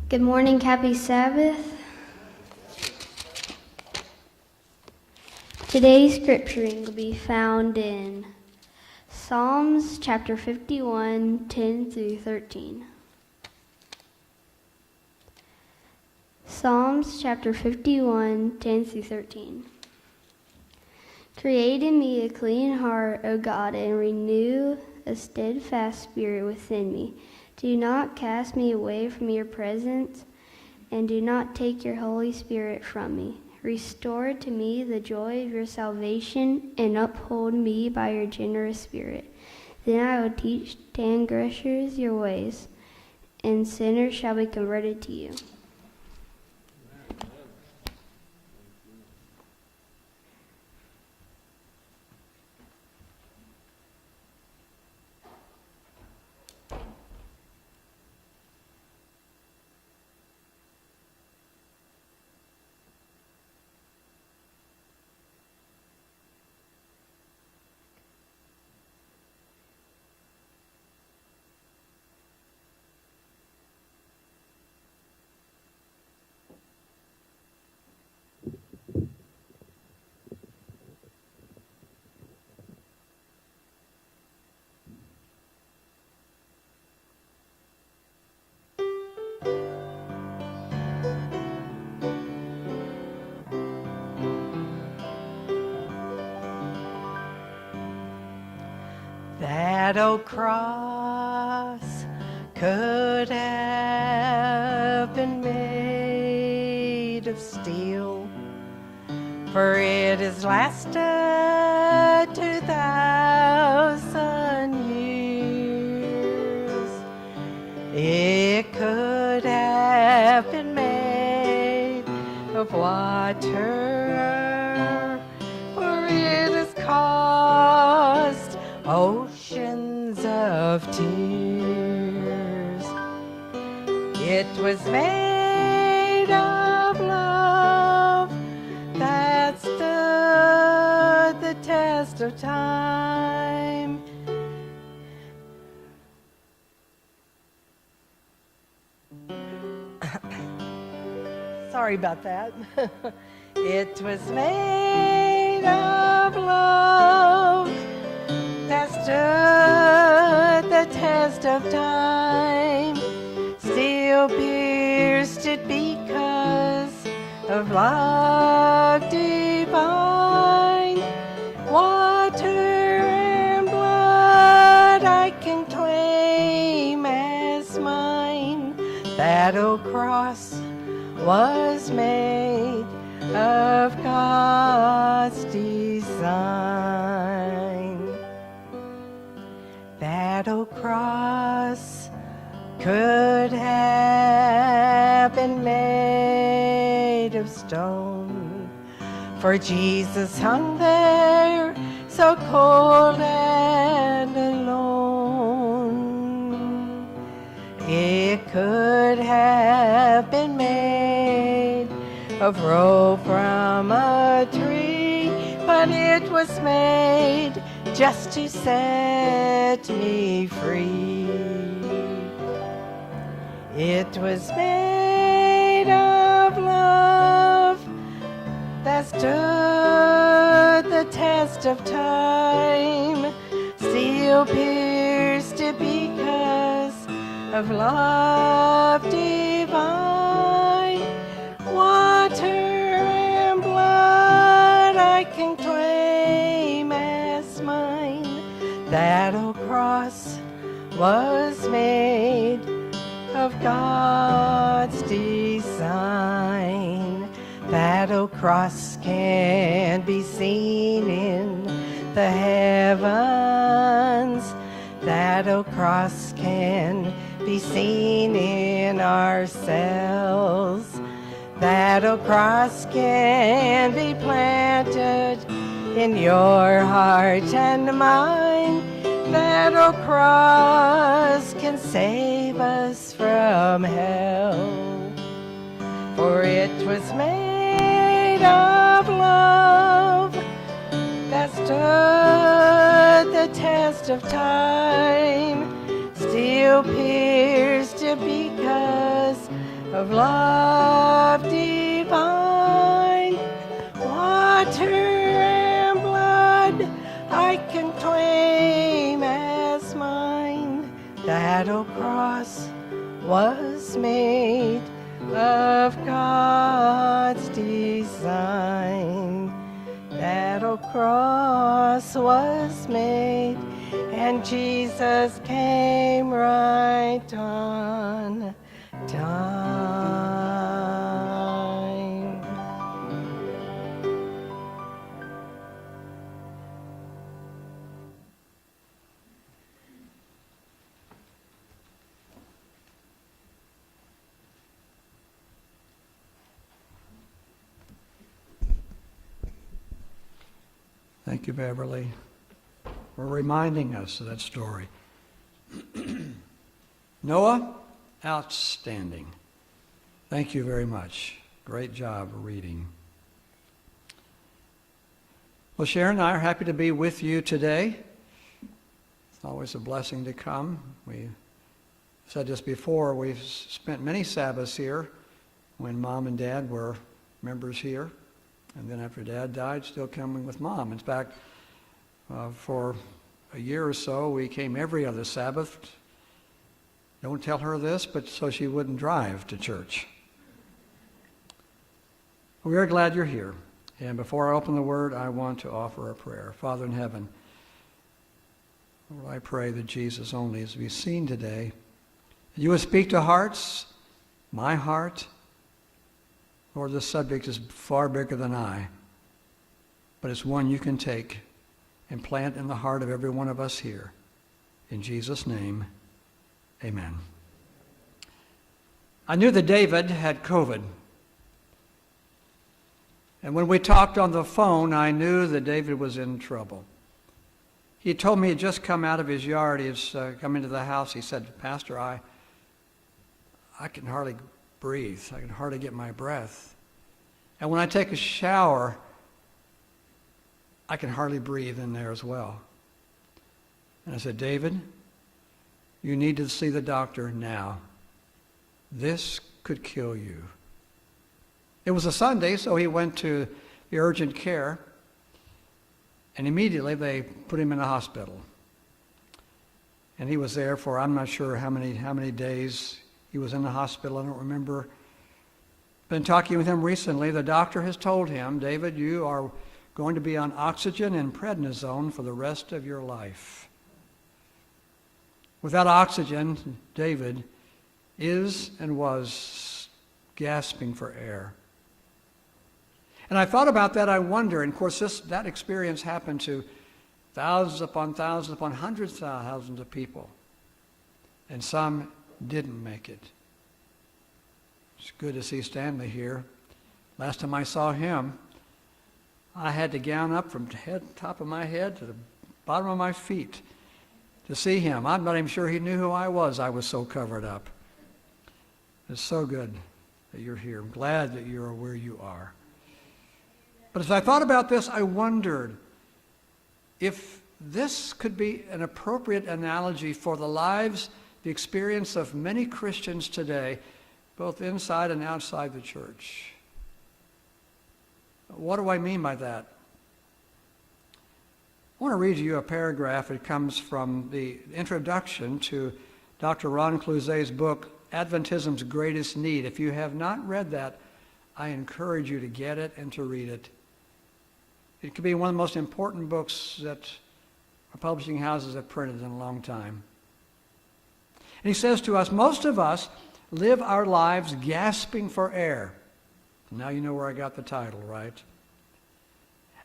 Good morning, happy Sabbath. Today's scripturing will be found in Psalms chapter 51, 10 through 13. Psalms chapter 51, 10 through 13. Create in me a clean heart, O God, and renew a steadfast spirit within me. Do not cast me away from your presence, and do not take your Holy Spirit from me. Restore to me the joy of your salvation, and uphold me by your generous spirit. Then I will teach transgressors your ways, and sinners shall be converted to you. That old cross could have been made of steel, for it has lasted 2,000 years. It could have been made of water, for it has caused oceans of tears. It was made of love that stood the test of time. Sorry about that. It was made of love that stood the test of time, still pierced it because of love divine. Water and blood I can claim as mine. That old cross was made of God's design. That old cross could have been made of stone, for Jesus hung there so cold and alone. It could have been made of rope from a tree, but it was made just to set me free. It was made of love that stood the test of time, still pierced it because of love divine. Water and blood I can claim as mine. That old cross was made of God's design. That old cross can be seen in the heavens. That old cross can be seen in ourselves. That old cross can be planted in your heart and mine. That old cross can save us from hell, for it was made of love that stood the test of time, still pierced it because of love divine, water and blood I can claim as mine. That old cross was made of God's design. That old cross was made, and Jesus came right on time. Thank you, Beverly, for reminding us of that story. Noah, outstanding. Thank you very much. Great job reading. Well, Sharon and I are happy to be with you today. It's always a blessing to come. We said this before, we've spent many Sabbaths here when Mom and Dad were members here. And then after Dad died, still coming with Mom. In fact, for a year or so, we came every other Sabbath. Don't tell her this, but so she wouldn't drive to church. We are glad you're here. And before I open the Word, I want to offer a prayer. Father in heaven, Lord, I pray that Jesus only is to be seen today. You would speak to hearts, my heart. Lord, this subject is far bigger than I, but it's one you can take and plant in the heart of every one of us here. In Jesus' name, amen. I knew that David had COVID. And when we talked on the phone, I knew that David was in trouble. He told me he had just come out of his yard. He had come into the house. He said, Pastor, I can hardly breathe. I can hardly get my breath. And when I take a shower, I can hardly breathe in there as well. And I said, David, you need to see the doctor now. This could kill you. It was a Sunday, so he went to the urgent care, and immediately they put him in a hospital. And he was there for, I'm not sure how many days he was in the hospital. I don't remember. Been talking with him recently. The doctor has told him, David, you are going to be on oxygen and prednisone for the rest of your life. Without oxygen, David is and was gasping for air. And I thought about that. I wonder, and of course that experience happened to thousands upon hundreds of thousands of people. And some didn't make it. It's good to see Stanley here. Last time I saw him, I had to gown up from top of my head to the bottom of my feet to see him. I'm not even sure he knew who I was. I was so covered up. It's so good that you're here. I'm glad that you're where you are. But as I thought about this, I wondered if this could be an appropriate analogy for the lives, the experience of many Christians today, both inside and outside the church. What do I mean by that? I want to read you a paragraph. It comes from the introduction to Dr. Ron Cluzet's book, Adventism's Greatest Need. If you have not read that, I encourage you to get it and to read it. It could be one of the most important books that our publishing houses have printed in a long time. And he says to us, most of us live our lives gasping for air. Now you know where I got the title, right?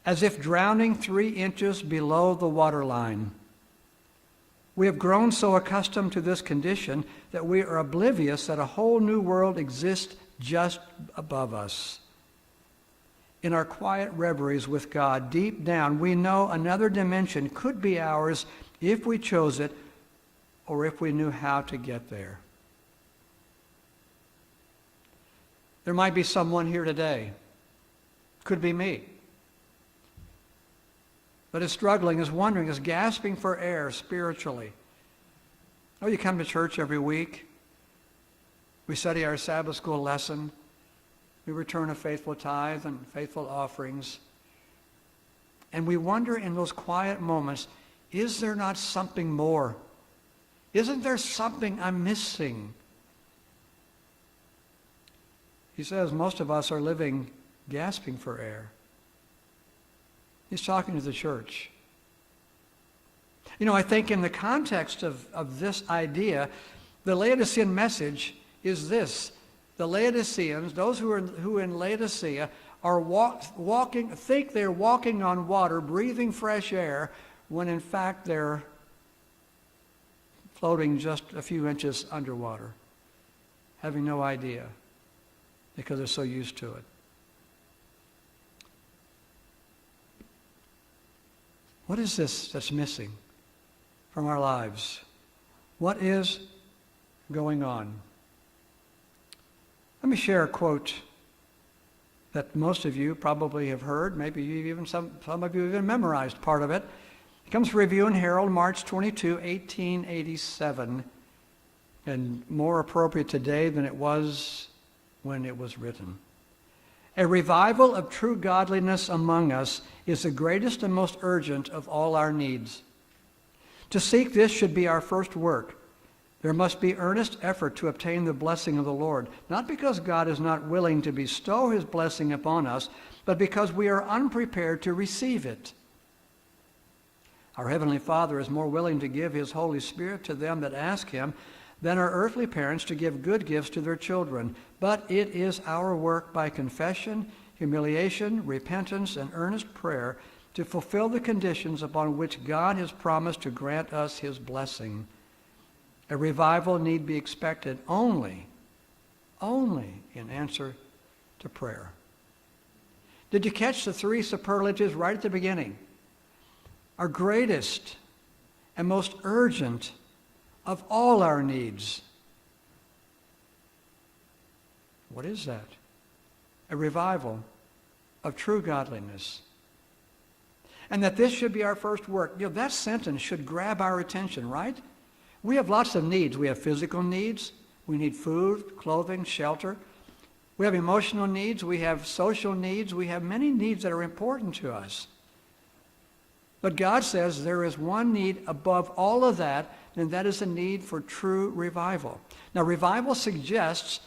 As if drowning 3 inches below the waterline. We have grown so accustomed to this condition that we are oblivious that a whole new world exists just above us. In our quiet reveries with God, deep down, we know another dimension could be ours if we chose it or if we knew how to get there. There might be someone here today, could be me, that is struggling, is wondering, is gasping for air spiritually. Oh, you come to church every week. We study our Sabbath school lesson. We return a faithful tithe and faithful offerings. And we wonder in those quiet moments, is there not something more? Isn't there something I'm missing? He says most of us are living gasping for air. He's talking to the church. You know, I think in the context of this idea, the Laodicean message is this. The Laodiceans, those who are in Laodicea, are think they're walking on water, breathing fresh air, when in fact they're floating just a few inches underwater, having no idea because they're so used to it. What is this that's missing from our lives? What is going on? Let me share a quote that most of you probably have heard. Maybe some of you even memorized part of it. It comes from Review and Herald, March 22, 1887, and more appropriate today than it was when it was written. A revival of true godliness among us is the greatest and most urgent of all our needs. To seek this should be our first work. There must be earnest effort to obtain the blessing of the Lord, not because God is not willing to bestow his blessing upon us, but because we are unprepared to receive it. Our Heavenly Father is more willing to give his Holy Spirit to them that ask him than our earthly parents to give good gifts to their children. But it is our work by confession, humiliation, repentance, and earnest prayer to fulfill the conditions upon which God has promised to grant us his blessing. A revival need be expected only in answer to prayer. Did you catch the three superlatives right at the beginning? Our greatest and most urgent of all our needs. What is that? A revival of true godliness. And that this should be our first work. You know, that sentence should grab our attention, right? We have lots of needs. We have physical needs. We need food, clothing, shelter. We have emotional needs. We have social needs. We have many needs that are important to us. But God says there is one need above all of that, and that is the need for true revival. Now, revival suggests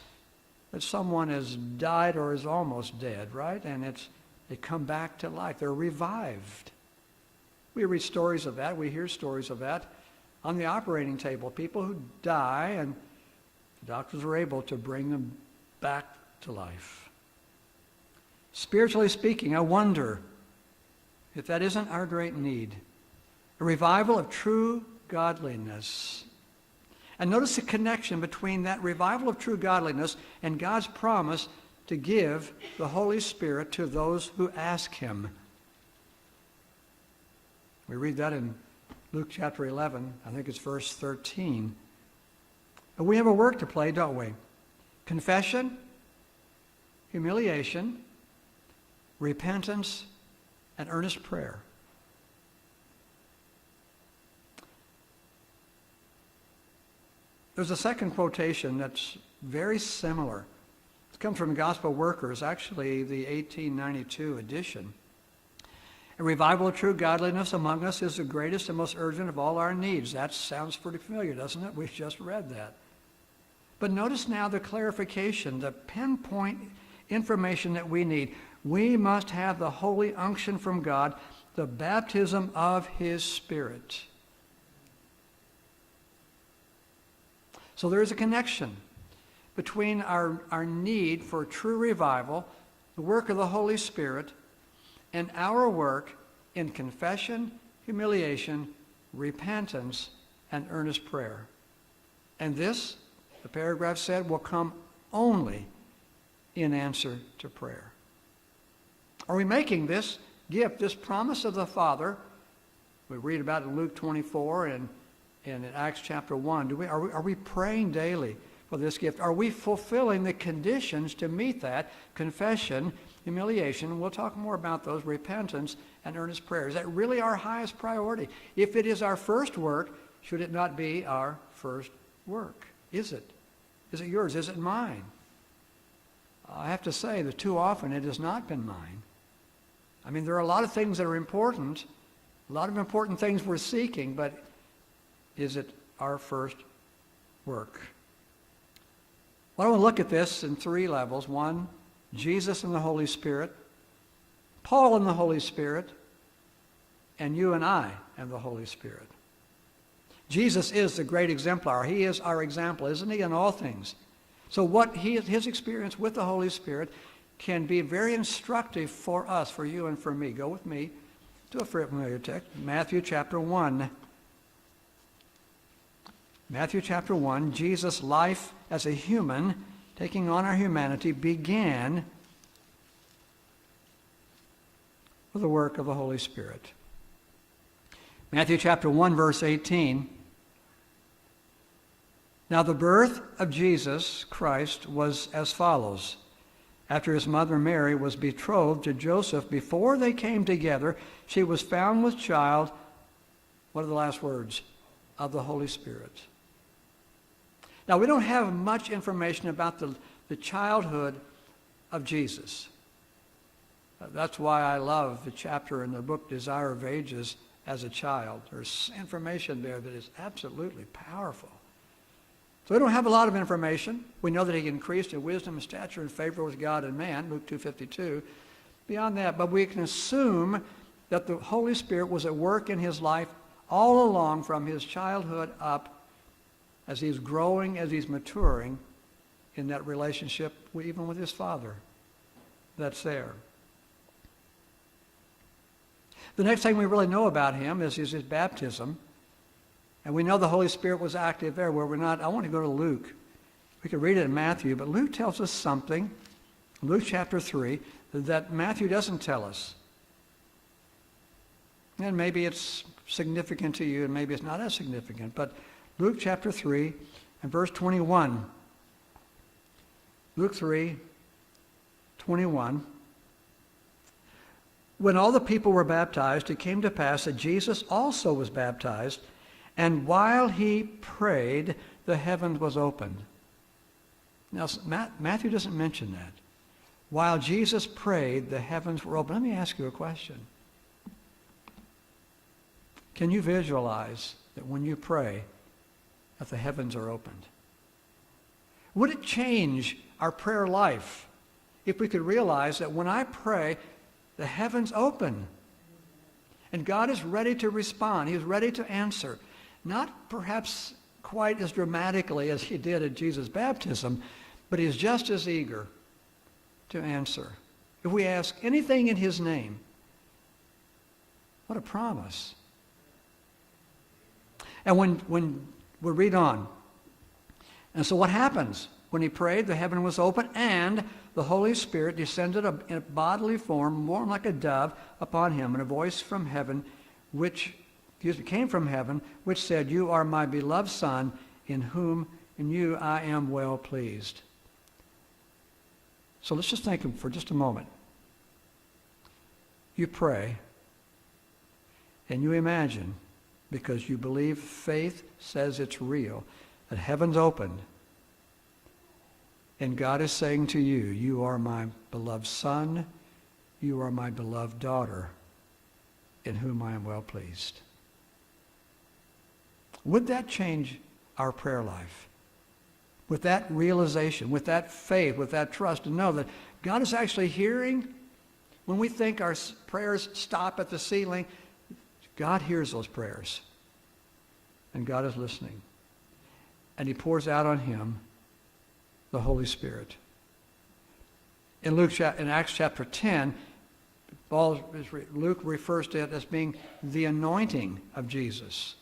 that someone has died or is almost dead, right? And they come back to life. They're revived. We read stories of that. We hear stories of that on the operating table. People who die, and the doctors are able to bring them back to life. Spiritually speaking, I wonder if that isn't our great need. A revival of true godliness. And notice the connection between that revival of true godliness and God's promise to give the Holy Spirit to those who ask him. We read that in Luke chapter 11. I think it's verse 13. But we have a work to play, don't we? Confession, humiliation, repentance, and earnest prayer. There's a second quotation that's very similar. It comes from Gospel Workers, actually the 1892 edition. A revival of true godliness among us is the greatest and most urgent of all our needs. That sounds pretty familiar, doesn't it? We've just read that. But notice now the clarification, the pinpoint information that we need. We must have the holy unction from God, the baptism of his Spirit. So there is a connection between our need for true revival, the work of the Holy Spirit, and our work in confession, humiliation, repentance, and earnest prayer. And this, the paragraph said, will come only in answer to prayer. Are we making this gift, this promise of the Father? We read about it in Luke 24 and in Acts chapter 1. Are we praying daily for this gift? Are we fulfilling the conditions to meet that? Confession, humiliation, we'll talk more about those, repentance, and earnest prayer. Is that really our highest priority? If it is our first work, should it not be our first work? Is it? Is it yours? Is it mine? I have to say that too often it has not been mine. I mean, there are a lot of things that are important, a lot of important things we're seeking, but is it our first work? Well, I want to look at this in three levels. One, Jesus and the Holy Spirit, Paul and the Holy Spirit, and you and I and the Holy Spirit. Jesus is the great exemplar. He is our example, isn't he, in all things? So what his experience with the Holy Spirit can be very instructive for us, for you and for me. Go with me to a familiar text, Matthew chapter 1. Matthew chapter 1, Jesus' life as a human, taking on our humanity, began with the work of the Holy Spirit. Matthew chapter 1, verse 18. Now the birth of Jesus Christ was as follows. After his mother Mary was betrothed to Joseph, before they came together, she was found with child, what are the last words? Of the Holy Spirit. Now, we don't have much information about the childhood of Jesus. That's why I love the chapter in the book Desire of Ages as a child. There's information there that is absolutely powerful. So we don't have a lot of information. We know that he increased in wisdom and stature and favor with God and man, Luke 2:52. Beyond that, but we can assume that the Holy Spirit was at work in his life all along from his childhood up, as he's growing, as he's maturing in that relationship, even with his Father. That's there. The next thing we really know about him is his baptism. And we know the Holy Spirit was active there where we're not. I want to go to Luke. We could read it in Matthew, but Luke tells us something, Luke chapter 3, that Matthew doesn't tell us. And maybe it's significant to you, and maybe it's not as significant. But Luke chapter 3 and verse 21. Luke 3:21. When all the people were baptized, it came to pass that Jesus also was baptized, and while he prayed, the heavens was opened. Now, Matthew doesn't mention that. While Jesus prayed, the heavens were opened. Let me ask you a question. Can you visualize that when you pray, that the heavens are opened? Would it change our prayer life if we could realize that when I pray, the heavens open and God is ready to respond? He is ready to answer. Not perhaps quite as dramatically as he did at Jesus' baptism, but he is just as eager to answer. If we ask anything in his name, what a promise. And when we read on, and so what happens? When he prayed, the heaven was open, and the Holy Spirit descended in a bodily form, more like a dove, upon him, and a voice from heaven, came from heaven, which said, "You are my beloved Son, in you I am well pleased." So let's just think for just a moment. You pray, and you imagine, because you believe faith says it's real, that heaven's opened, and God is saying to you, "You are my beloved Son, you are my beloved daughter, in whom I am well pleased." Would that change our prayer life? With that realization, with that faith, with that trust, to know that God is actually hearing. When we think our prayers stop at the ceiling, God hears those prayers. And God is listening. And he pours out on him the Holy Spirit. In Acts chapter 10, Luke refers to it as being the anointing of Jesus.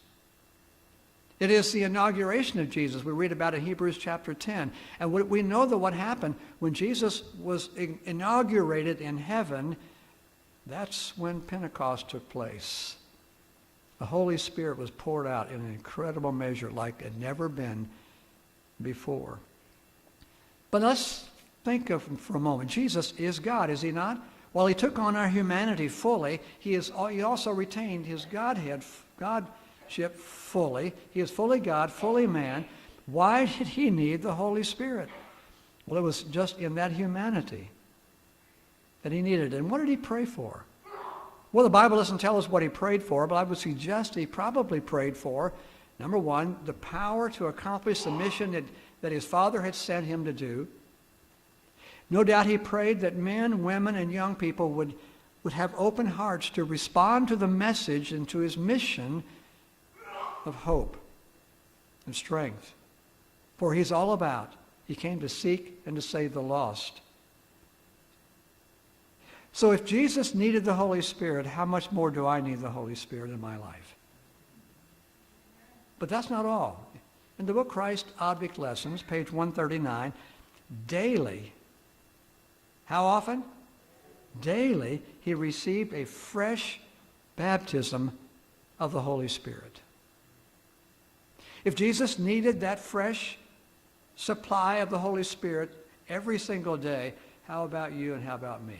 It is the inauguration of Jesus. We read about it in Hebrews chapter 10. And we know that what happened when Jesus was inaugurated in heaven, that's when Pentecost took place. The Holy Spirit was poured out in an incredible measure like it had never been before. But let's think of him for a moment. Jesus is God, is he not? While he took on our humanity fully, he also retained his Godship fully. He is fully God, fully man. Why did he need the Holy Spirit? Well, it was just in that humanity that he needed it. And what did he pray for? Well, the Bible doesn't tell us what he prayed for, but I would suggest he probably prayed for, number one, the power to accomplish the mission that his Father had sent him to do. No doubt he prayed that men, women, and young people would have open hearts to respond to the message and to his mission of hope and strength. For he's all about, he came to seek and to save the lost. So if Jesus needed the Holy Spirit, how much more do I need the Holy Spirit in my life? But that's not all. In the book Christ Object Lessons, page 139, daily, how often? Daily, he received a fresh baptism of the Holy Spirit. If Jesus needed that fresh supply of the Holy Spirit every single day, how about you and how about me?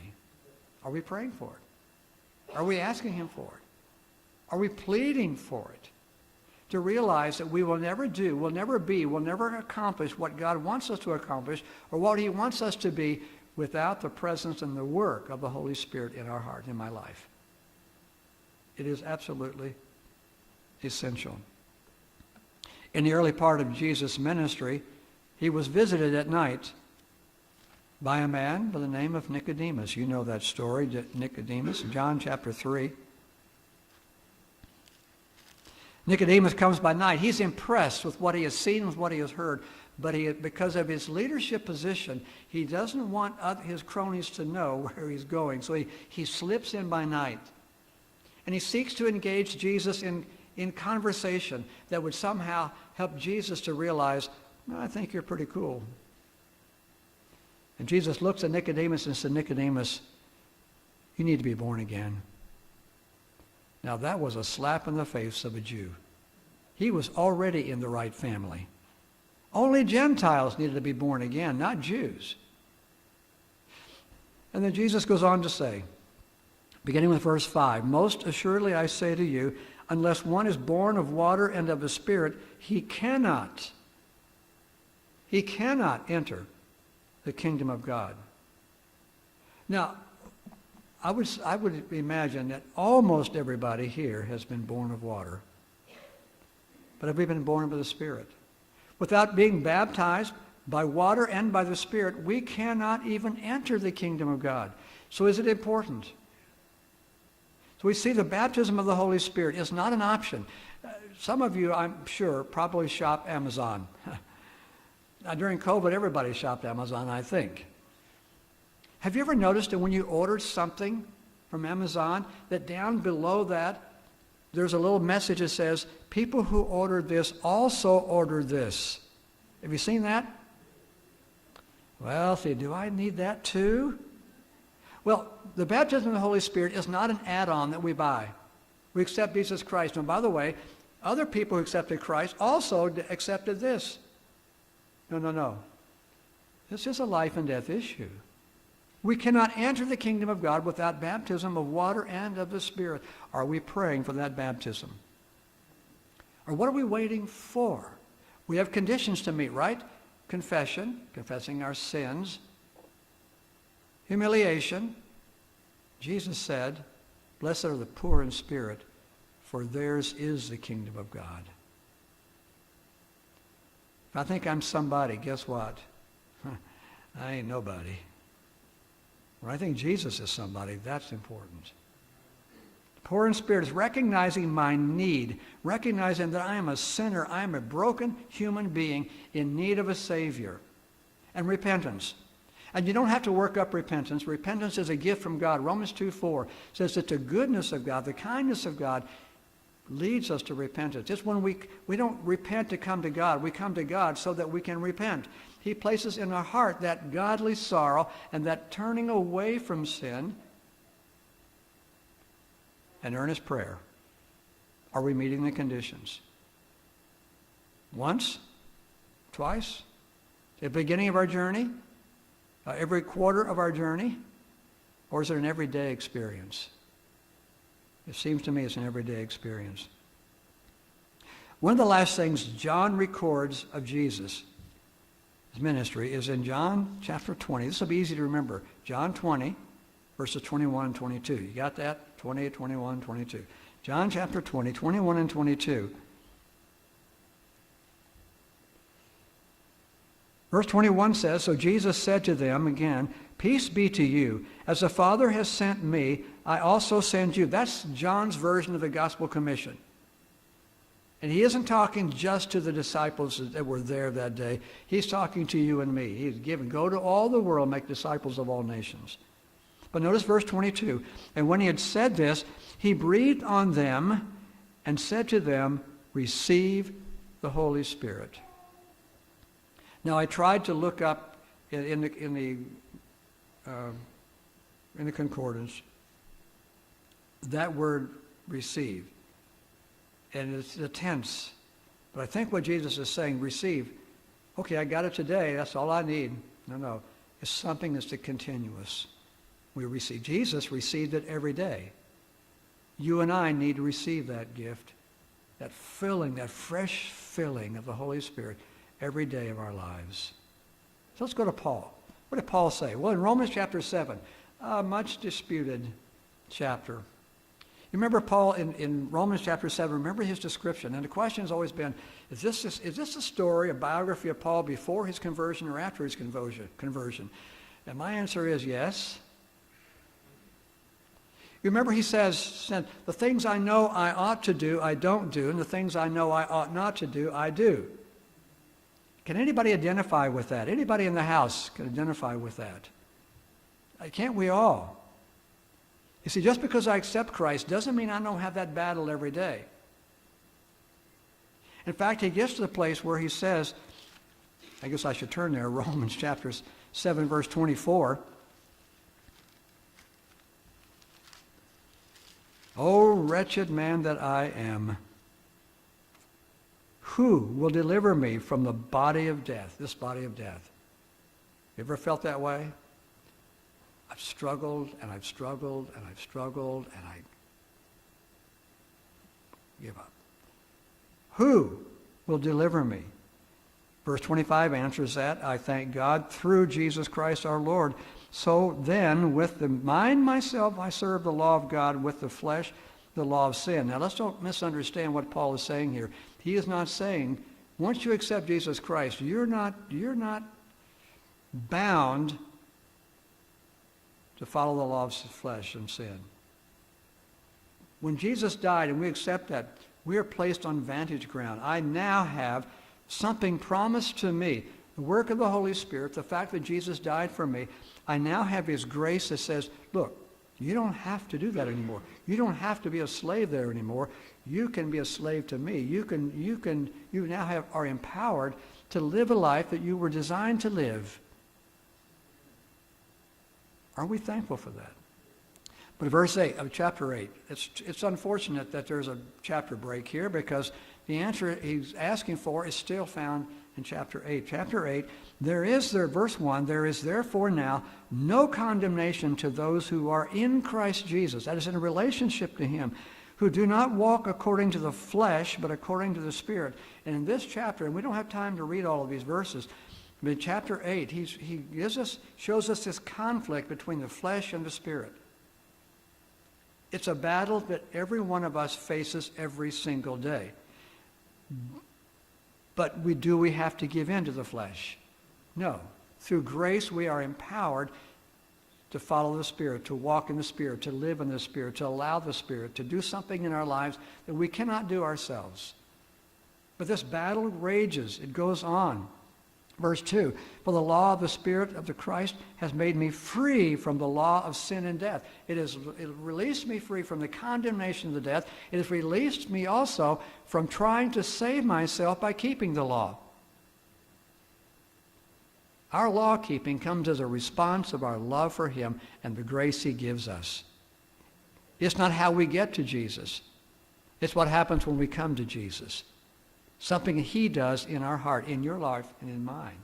Are we praying for it? Are we asking him for it? Are we pleading for it? To realize that we will never do, will never be, will never accomplish what God wants us to accomplish or what he wants us to be without the presence and the work of the Holy Spirit in our heart, in my life. It is absolutely essential. In the early part of Jesus' ministry, he was visited at night by a man by the name of Nicodemus. You know that story, Nicodemus, John chapter 3. Nicodemus comes by night. He's impressed with what he has seen, with what he has heard, but because of his leadership position, he doesn't want his cronies to know where he's going. So he slips in by night. And he seeks to engage Jesus in conversation that would somehow help Jesus to realize, well, I think you're pretty cool. And Jesus looks at Nicodemus and said, Nicodemus, you need to be born again. Now that was a slap in the face of a Jew. He was already in the right family. Only Gentiles needed to be born again, not Jews. And then Jesus goes on to say, beginning with verse 5, most assuredly I say to you, unless one is born of water and of the Spirit, he cannot enter the kingdom of God. Now, I would imagine that almost everybody here has been born of water. But have we been born of the Spirit? Without being baptized by water and by the Spirit, we cannot even enter the kingdom of God. So is it important? So we see the baptism of the Holy Spirit is not an option. Some of you, I'm sure, probably shop Amazon. Now, during COVID, everybody shopped Amazon, I think. Have you ever noticed that when you ordered something from Amazon, that down below that, there's a little message that says, people who ordered this also ordered this. Have you seen that? Well, see, do I need that too? Well, the baptism of the Holy Spirit is not an add-on that we buy. We accept Jesus Christ. And by the way, other people who accepted Christ also accepted this. No. This is a life and death issue. We cannot enter the kingdom of God without baptism of water and of the Spirit. Are we praying for that baptism? Or what are we waiting for? We have conditions to meet, right? Confession, confessing our sins. Humiliation. Jesus said, blessed are the poor in spirit, for theirs is the kingdom of God. If I think I'm somebody, guess what? I ain't nobody. When I think Jesus is somebody, that's important. Poor in spirit is recognizing my need, recognizing that I am a sinner, I am a broken human being in need of a Savior. And repentance. And you don't have to work up repentance. Repentance is a gift from God. Romans 2:4 says that the goodness of God, the kindness of God, leads us to repentance. It's when we don't repent to come to God. We come to God so that we can repent. He places in our heart that godly sorrow and that turning away from sin and earnest prayer. Are we meeting the conditions? Once? Twice? At the beginning of our journey? Every quarter of our journey? Or is it an everyday experience? It seems to me it's an everyday experience. One of the last things John records of Jesus' ministry is in John chapter 20. This will be easy to remember. John 20, verses 21 and 22. You got that? 20, 21, 22. John chapter 20, 21 and 22. Verse 21 says, "So Jesus said to them again, 'Peace be to you. As the Father has sent me, I also send you.'" That's John's version of the gospel commission. And he isn't talking just to the disciples that were there that day. He's talking to you and me. He's given, "Go to all the world, make disciples of all nations." But notice verse 22. "And when he had said this, he breathed on them and said to them, 'Receive the Holy Spirit.'" Now, I tried to look up in the concordance that word "receive," and it's the tense. But I think what Jesus is saying, receive. Okay, I got it today. That's all I need. No. It's something that's continuous. We receive. Jesus received it every day. You and I need to receive that gift, that filling, that fresh filling of the Holy Spirit every day of our lives. So let's go to Paul. What did Paul say? Well, in Romans chapter 7, a much disputed chapter. You remember Paul in Romans chapter 7, remember his description. And the question has always been, is this a story, a biography of Paul before his conversion or after his conversion? And my answer is yes. You remember he says, "The things I know I ought to do, I don't do, and the things I know I ought not to do, I do." Can anybody identify with that? Anybody in the house can identify with that? Can't we all? You see, just because I accept Christ doesn't mean I don't have that battle every day. In fact, he gets to the place where he says, I guess I should turn there, Romans chapter 7, verse 24. "O wretched man that I am, who will deliver me from the body of death?" This body of death. You ever felt that way? I've struggled and I've struggled and I've struggled and I give up. Who will deliver me? Verse 25 answers that. "I thank God through Jesus Christ our Lord. So then, with the mind myself, I serve the law of God, with the flesh, the law of sin." Now, let's don't misunderstand what Paul is saying here. He is not saying, once you accept Jesus Christ, you're not bound to follow the law of flesh and sin. When Jesus died and we accept that, we are placed on vantage ground. I now have something promised to me. The work of the Holy Spirit, the fact that Jesus died for me, I now have his grace that says, look, you don't have to do that anymore. You don't have to be a slave there anymore. You can be a slave to me. You now are empowered to live a life that you were designed to live. Are we thankful for that? But verse 8 of chapter 8, it's unfortunate that there's a chapter break here, because the answer he's asking for is still found in chapter 8. Chapter 8, verse 1, "There is therefore now no condemnation to those who are in Christ Jesus," that is, in a relationship to him, "who do not walk according to the flesh, but according to the Spirit." And in this chapter, and we don't have time to read all of these verses, but in chapter 8, he shows us this conflict between the flesh and the Spirit. It's a battle that every one of us faces every single day. But we have to give in to the flesh? No. Through grace, we are empowered to follow the Spirit, to walk in the Spirit, to live in the Spirit, to allow the Spirit to do something in our lives that we cannot do ourselves. But this battle rages. It goes on. Verse 2, "For the law of the Spirit of the Christ has made me free from the law of sin and death." It released me free from the condemnation of the death. It has released me also from trying to save myself by keeping the law. Our law keeping comes as a response of our love for him and the grace he gives us. It's not how we get to Jesus. It's what happens when we come to Jesus. Something he does in our heart, in your life, and in mine.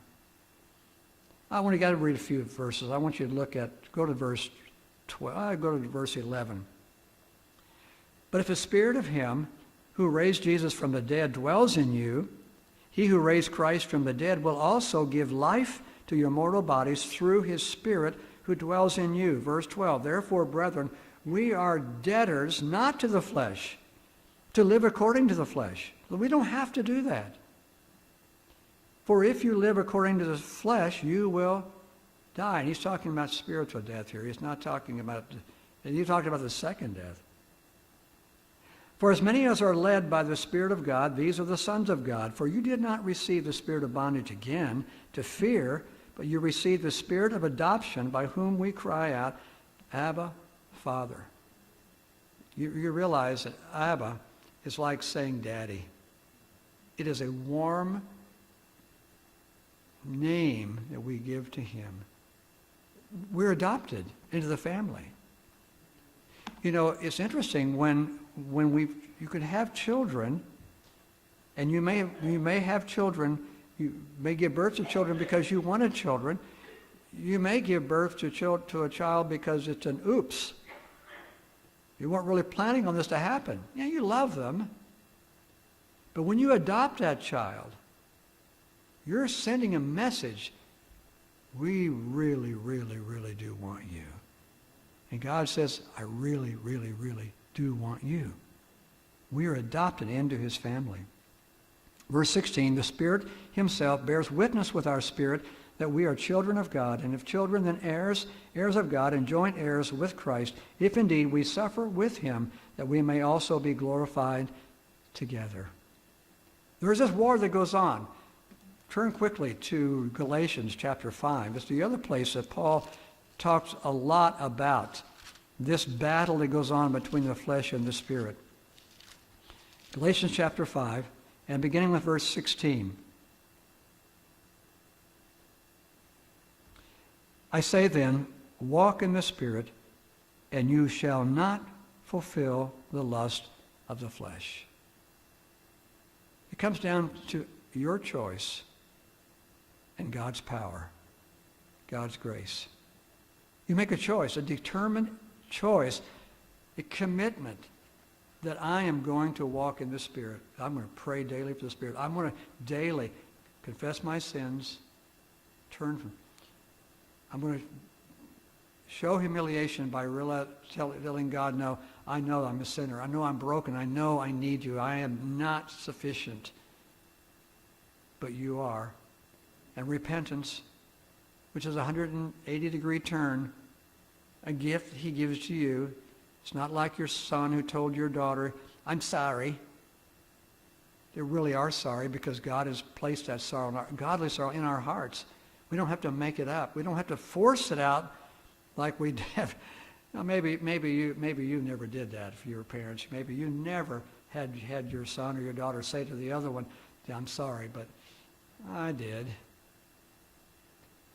I want to read a few verses. I want you to go to verse 12. Go to verse 11. "But if the Spirit of him who raised Jesus from the dead dwells in you, he who raised Christ from the dead will also give life to your mortal bodies through his Spirit who dwells in you. Verse 12, therefore, brethren, we are debtors not to the flesh, to live according to the flesh. We don't have to do that. For if you live according to the flesh, you will die. And he's talking about spiritual death here. He's talking about the second death. For as many as are led by the Spirit of God, these are the sons of God. For you did not receive the spirit of bondage again to fear, but you received the spirit of adoption, by whom we cry out, Abba, Father. You realize that Abba is like saying daddy. It is a warm name that we give to him. We're adopted into the family. You know, it's interesting when you can have children, and you may have children, you may give birth to children because you wanted children. You may give birth to a child because it's an oops. You weren't really planning on this to happen. Yeah, you love them. But when you adopt that child, you're sending a message. We really, really, really do want you. And God says, I really, really, really do want you. We are adopted into his family. Verse 16, the Spirit himself bears witness with our spirit that we are children of God, and if children, then heirs, heirs of God, and joint heirs with Christ, if indeed we suffer with him, that we may also be glorified together. There is this war that goes on. Turn quickly to Galatians chapter 5. It's the other place that Paul talks a lot about this battle that goes on between the flesh and the spirit. Galatians chapter 5, and beginning with verse 16. I say then, walk in the Spirit, and you shall not fulfill the lust of the flesh. It comes down to your choice and God's power, God's grace. You make a choice, a determined choice, a commitment that I am going to walk in the Spirit. I'm going to pray daily for the Spirit. I'm going to daily confess my sins, I'm going to show humiliation by telling God, no, I know I'm a sinner. I know I'm broken. I know I need you. I am not sufficient. But you are. And repentance, which is a 180-degree turn, a gift he gives to you. It's not like your son who told your daughter, I'm sorry. They really are sorry because God has placed that sorrow, godly sorrow, in our hearts. We don't have to make it up. We don't have to force it out like we have. Now maybe you never did that for your parents. Maybe you never had your son or your daughter say to the other one, I'm sorry, but I did.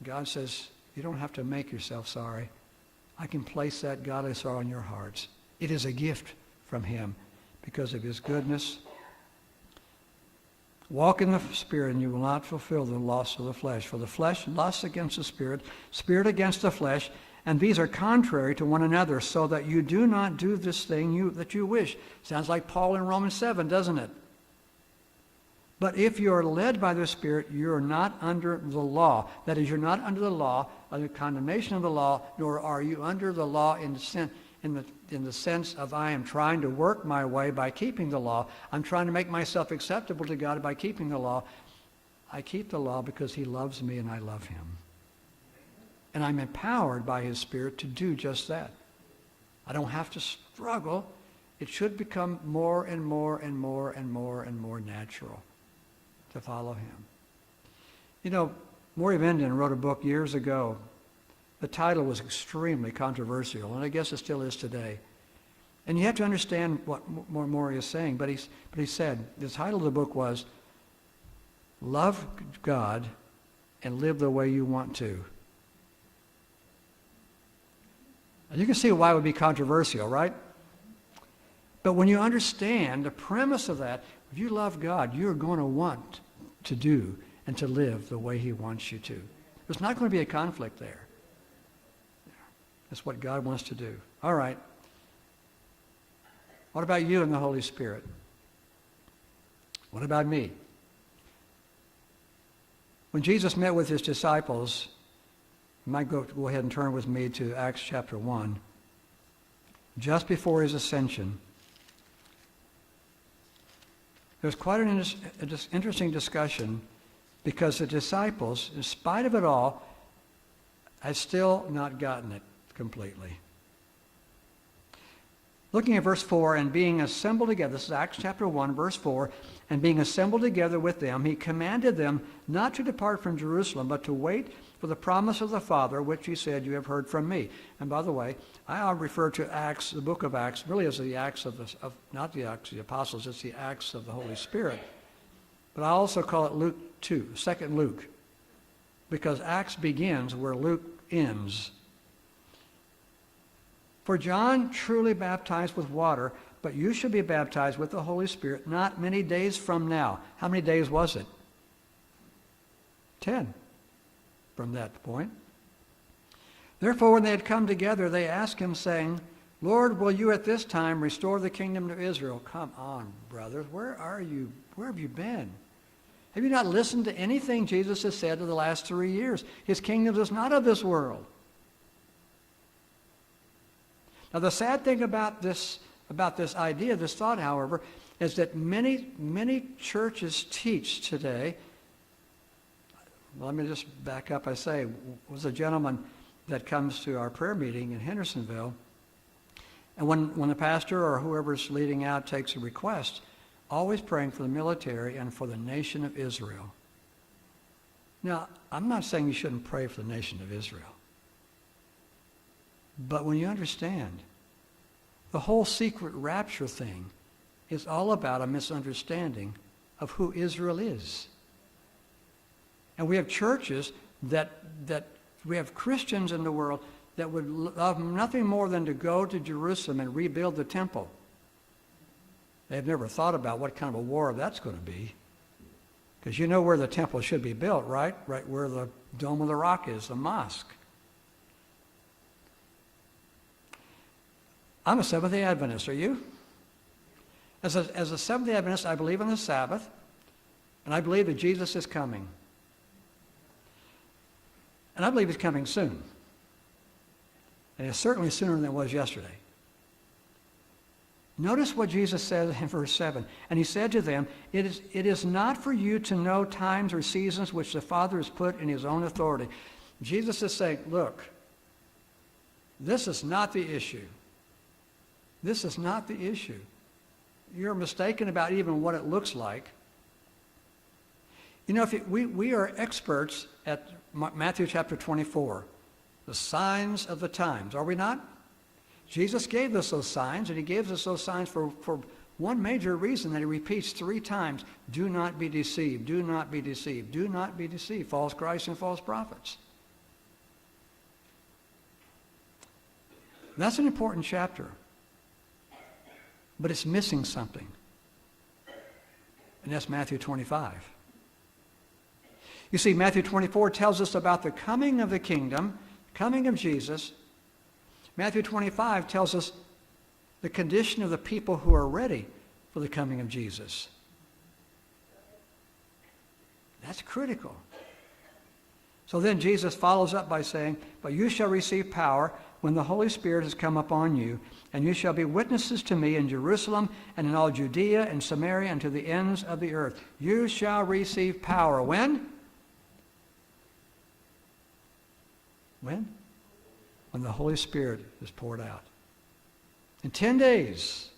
God says, you don't have to make yourself sorry. I can place that godly sorrow in your hearts. It is a gift from him because of his goodness. Walk in the Spirit, and you will not fulfill the lust of the flesh. For the flesh lusts against the Spirit, Spirit against the flesh, and these are contrary to one another, so that you do not do this thing that you wish. Sounds like Paul in Romans 7, doesn't it? But if you are led by the Spirit, you are not under the law. That is, you're not under the law, under condemnation of the law, nor are you under the law in the sense of I am trying to work my way by keeping the law. I'm trying to make myself acceptable to God by keeping the law. I keep the law because he loves me and I love him. And I'm empowered by his Spirit to do just that. I don't have to struggle. It should become more and more and more and more and more natural to follow him. You know, Maury Venden wrote a book years ago. The title was extremely controversial, and I guess it still is today. And you have to understand what Maury is saying, but he said, the title of the book was, Love God and Live the Way You Want to. And you can see why it would be controversial, right? But when you understand the premise of that, if you love God, you're going to want to do and to live the way he wants you to. There's not going to be a conflict there. That's what God wants to do. All right. What about you and the Holy Spirit? What about me? When Jesus met with his disciples, you might go ahead and turn with me to Acts chapter 1. Just before his ascension, there's quite an interesting discussion because the disciples, in spite of it all, had still not gotten it completely. Looking at verse 4, and being assembled together, this is Acts chapter 1, verse 4, and being assembled together with them, he commanded them not to depart from Jerusalem, but to wait for the promise of the Father, which he said, you have heard from me. And by the way, I refer to Acts, the book of Acts, really as the Acts not the Acts of the Apostles, it's the Acts of the Holy Spirit. But I also call it Luke 2, 2nd Luke, because Acts begins where Luke ends. For John truly baptized with water, but you shall be baptized with the Holy Spirit not many days from now. How many days was it? 10 from that point. Therefore, when they had come together, they asked him, saying, Lord, will you at this time restore the kingdom to Israel? Come on, brothers, where are you? Where have you been? Have you not listened to anything Jesus has said in the last 3 years? His kingdom is not of this world. Now, the sad thing about this idea, this thought, however, is that many churches teach today. Well, let me just back up. I say, was a gentleman that comes to our prayer meeting in Hendersonville, and when the pastor or whoever's leading out takes a request, always praying for the military and for the nation of Israel. Now, I'm not saying you shouldn't pray for the nation of Israel. But when you understand, the whole secret rapture thing is all about a misunderstanding of who Israel is. And we have churches we have Christians in the world that would love nothing more than to go to Jerusalem and rebuild the temple. They've never thought about what kind of a war that's going to be. Because you know where the temple should be built, right? Right where the Dome of the Rock is, the mosque. I'm a Seventh-day Adventist. Are you? As a Seventh-day Adventist, I believe in the Sabbath, and I believe that Jesus is coming. And I believe he's coming soon. And it's certainly sooner than it was yesterday. Notice what Jesus said in verse 7. And he said to them, it is not for you to know times or seasons which the Father has put in his own authority. Jesus is saying, look, this is not the issue. This is not the issue. You're mistaken about even what it looks like. You know, we are experts at Matthew chapter 24, the signs of the times, are we not? Jesus gave us those signs, and he gives us those signs for one major reason that he repeats 3 times. Do not be deceived, do not be deceived, do not be deceived. False Christs and false prophets. That's an important chapter. But it's missing something. And that's Matthew 25. You see, Matthew 24 tells us about the coming of the kingdom, coming of Jesus. Matthew 25 tells us the condition of the people who are ready for the coming of Jesus. That's critical. So then Jesus follows up by saying, but you shall receive power when the Holy Spirit has come upon you, and you shall be witnesses to me in Jerusalem and in all Judea and Samaria and to the ends of the earth. You shall receive power. When? When? When the Holy Spirit is poured out. In 10 days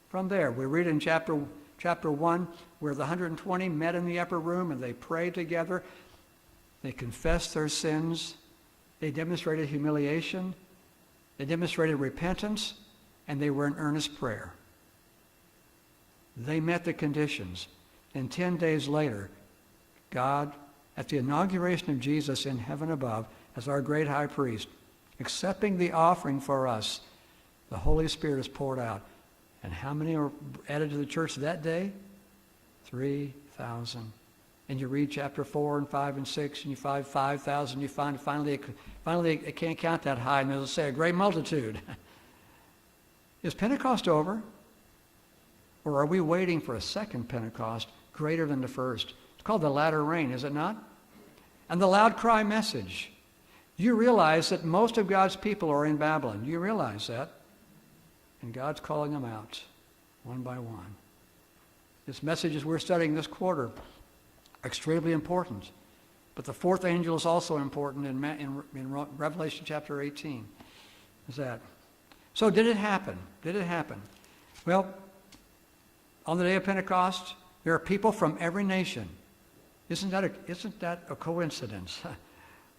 from there, we read in chapter 1 where the 120 met in the upper room and they prayed together. They confessed their sins. They demonstrated humiliation. They demonstrated repentance, and they were in earnest prayer. They met the conditions. And 10 days later, God, at the inauguration of Jesus in heaven above, as our great high priest, accepting the offering for us, the Holy Spirit is poured out. And how many were added to the church that day? 3,000. And you read chapter 4 and 5 and 6, and you find 5,000. You find finally it can't count that high, and it'll say a great multitude. Is Pentecost over? Or are we waiting for a second Pentecost greater than the first. It's called the latter rain, is it not? And the loud cry message. You realize that most of God's people are in Babylon. You realize that? And God's calling them out one by one. This messages we're studying this quarter are extremely important. But the fourth angel is also important in Revelation chapter 18. Is that? So did it happen? Did it happen? Well, on the day of Pentecost, there are people from every nation. Isn't that a coincidence?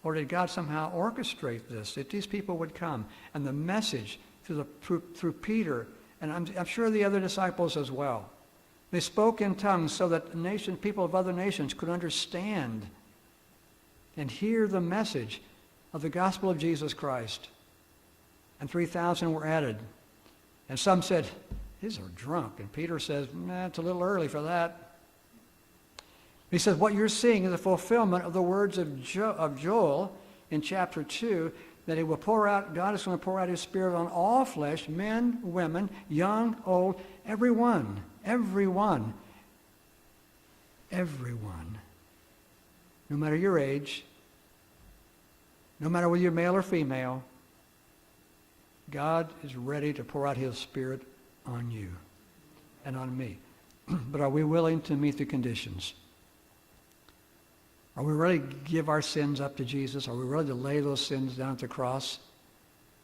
Or did God somehow orchestrate this, that these people would come? And the message through Peter, and I'm sure the other disciples as well, they spoke in tongues so that people of other nations could understand and hear the message of the gospel of Jesus Christ. And 3,000 were added. And some said, these are drunk. And Peter says, nah, it's a little early for that. He says, what you're seeing is a fulfillment of the words of Joel in chapter 2, that he will pour out, God is going to pour out his Spirit on all flesh, men, women, young, old, everyone. No matter your age, no matter whether you're male or female, God is ready to pour out his Spirit on you and on me. But are we willing to meet the conditions? Are we ready to give our sins up to Jesus? Are we ready to lay those sins down at the cross?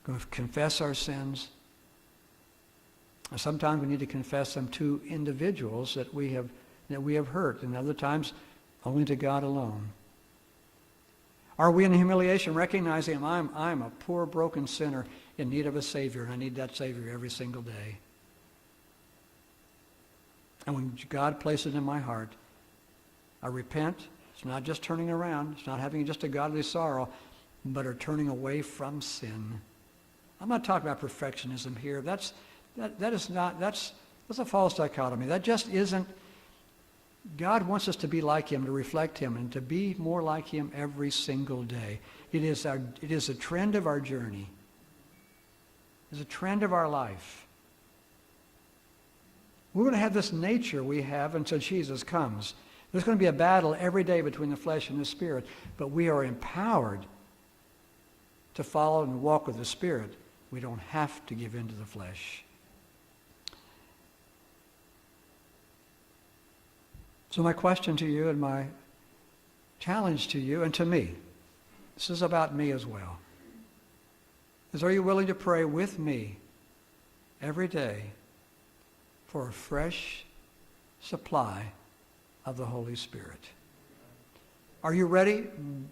Going to confess our sins? And sometimes we need to confess them to individuals that we have hurt, and other times only to God alone. Are we in humiliation recognizing I'm a poor, broken sinner in need of a Savior, and I need that Savior every single day? And when God places it in my heart, I repent. It's not just turning around. It's not having just a godly sorrow, but a turning away from sin. I'm not talking about perfectionism here. That's a false dichotomy. That just isn't. God wants us to be like him, to reflect him, and to be more like him every single day. It is a trend of our journey. It's a trend of our life. We're going to have this nature we have until Jesus comes. There's going to be a battle every day between the flesh and the Spirit, but we are empowered to follow and walk with the Spirit. We don't have to give in to the flesh. So my question to you and my challenge to you and to me, this is about me as well, is are you willing to pray with me every day for a fresh supply of the Holy Spirit? Are you ready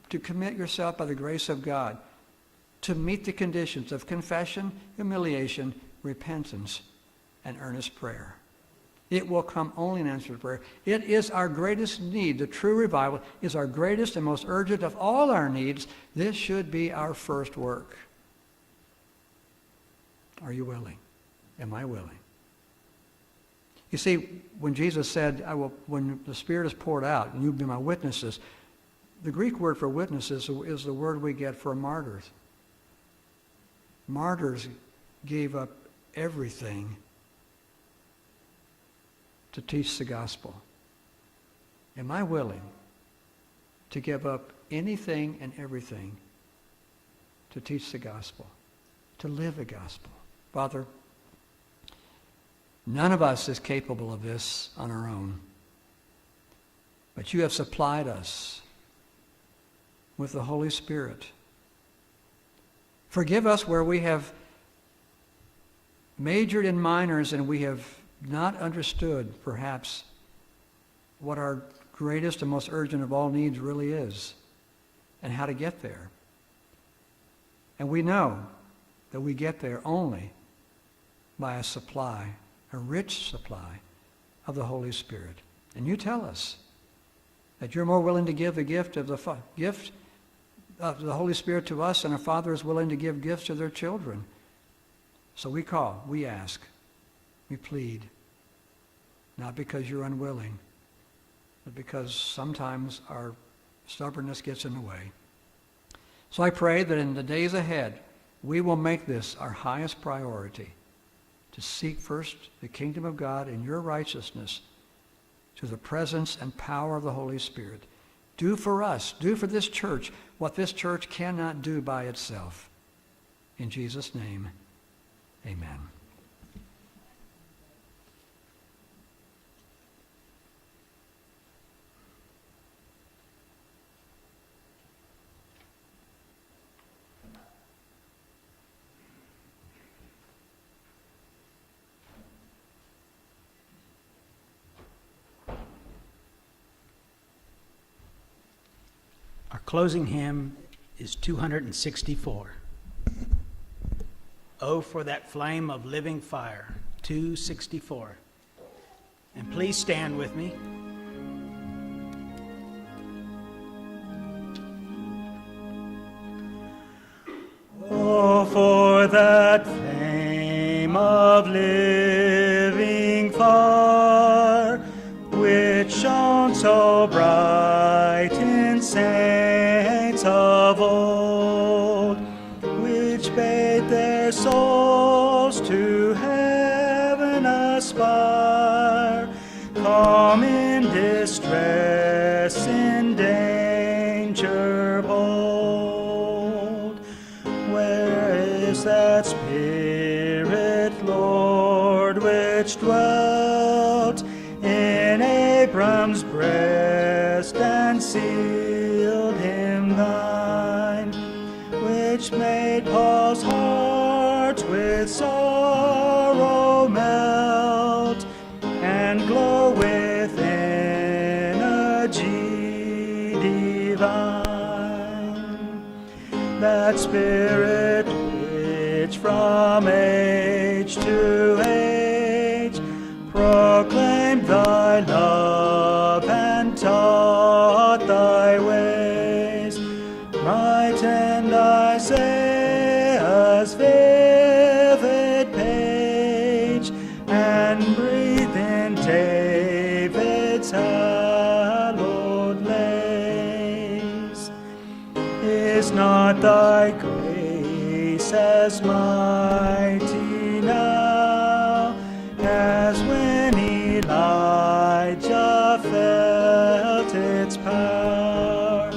to commit yourself by the grace of God to meet the conditions of confession, humiliation, repentance, and earnest prayer? It will come only in answer to prayer. It is our greatest need. The true revival is our greatest and most urgent of all our needs. This should be our first work. Are you willing? Am I willing? You see, when Jesus said, when the Spirit is poured out, and you'll be my witnesses, the Greek word for witnesses is the word we get for martyrs. Martyrs gave up everything to teach the gospel. Am I willing to give up anything and everything to teach the gospel, to live the gospel? Father, none of us is capable of this on our own, but you have supplied us with the Holy Spirit. Forgive us where we have majored in minors and we have not understood, perhaps, what our greatest and most urgent of all needs really is and how to get there. And we know that we get there only by a rich supply of the Holy Spirit. And you tell us that you're more willing to give the gift of the Holy Spirit to us than a father is willing to give gifts to their children. So we call, we ask, we plead, not because you're unwilling, but because sometimes our stubbornness gets in the way. So I pray that in the days ahead, we will make this our highest priority, to seek first the kingdom of God and your righteousness, to the presence and power of the Holy Spirit. Do for us, do for this church, what this church cannot do by itself. In Jesus' name, amen. Our closing hymn is 264. Oh, for that flame of living fire, 264. And please stand with me. Oh, for that flame of living fire, which shone so bright in saints of old, which bade their souls to heaven aspire, calm in distress, in danger bold. Where is that Spirit, Lord, which dwelt in Abram's breast and sealed him thine, which made Paul's heart with sorrow melt and glow with energy divine? That Spirit which from age to age proclaimed thy love and taught thy ways, brightened Isaiah's vivid page, and breathed in David's hallowed lays. Is not thy grace as mighty now as when Elijah felt its power,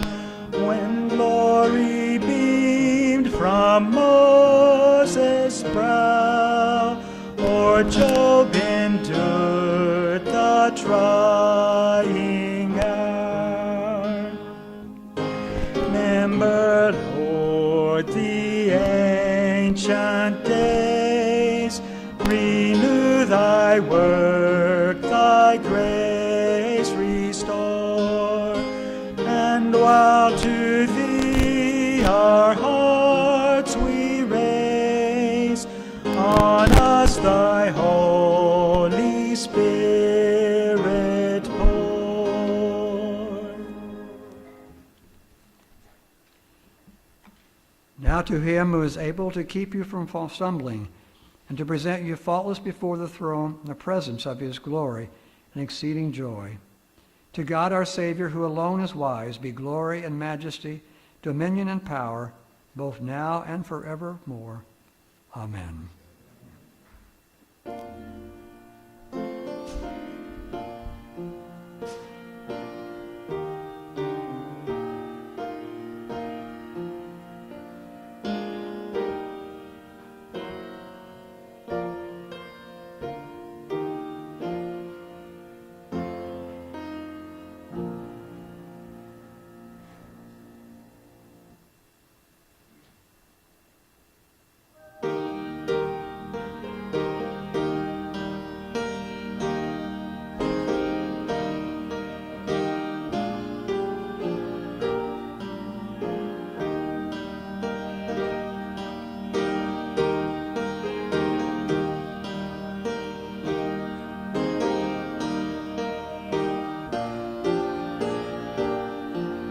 when glory beamed from Moses' brow, or Job endured the trying hour? Remember, Lord, the ancient days, renew thy work, thy grace restore, and while to thee our hearts we raise, on us thy Holy Spirit pour. Now to him who is able to keep you from stumbling, and to present you faultless before the throne in the presence of his glory and exceeding joy. To God our Savior, who alone is wise, be glory and majesty, dominion and power, both now and forevermore. Amen.